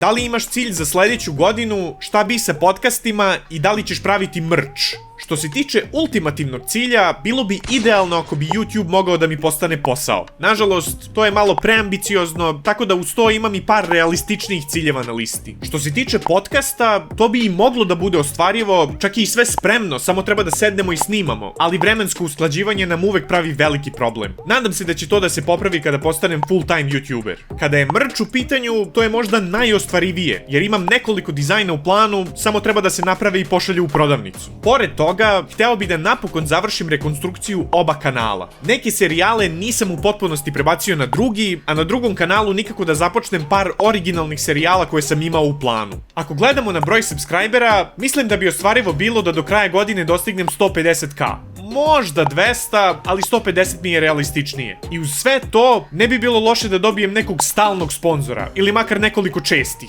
Da li imaš cilj za sledeću godinu, šta bi sa podcastima i da li ćeš praviti merch? Što se tiče ultimativnog cilja, bilo bi idealno ako bi YouTube mogao da mi postane posao. Nažalost, to je malo preambiciozno, tako da uz to imam i par realističnijih ciljeva na listi. Što se tiče podcasta, to bi i moglo da bude ostvarivo, čak i sve spremno, samo treba da sednemo i snimamo, ali vremensko usklađivanje nam uvek pravi veliki problem. Nadam se da će to da se popravi kada postanem full-time YouTuber. Kada je merch u pitanju, to je možda najostvarivije, jer imam nekoliko dizajna u planu, samo treba da se naprave i pošalju u prodavnicu. Pored toga, hteo bi da napokon završim rekonstrukciju oba kanala. Neke serijale nisam u potpunosti prebacio na drugi, a na drugom kanalu nikako da započnem par originalnih serijala koje sam imao u planu. Ako gledamo na broj subscribera, mislim da bi ostvarivo bilo da do kraja godine dostignem 150k. Možda 200, ali 150 mi je realističnije. I uz sve to, ne bi bilo loše da dobijem nekog stalnog sponzora, ili makar nekoliko čestih.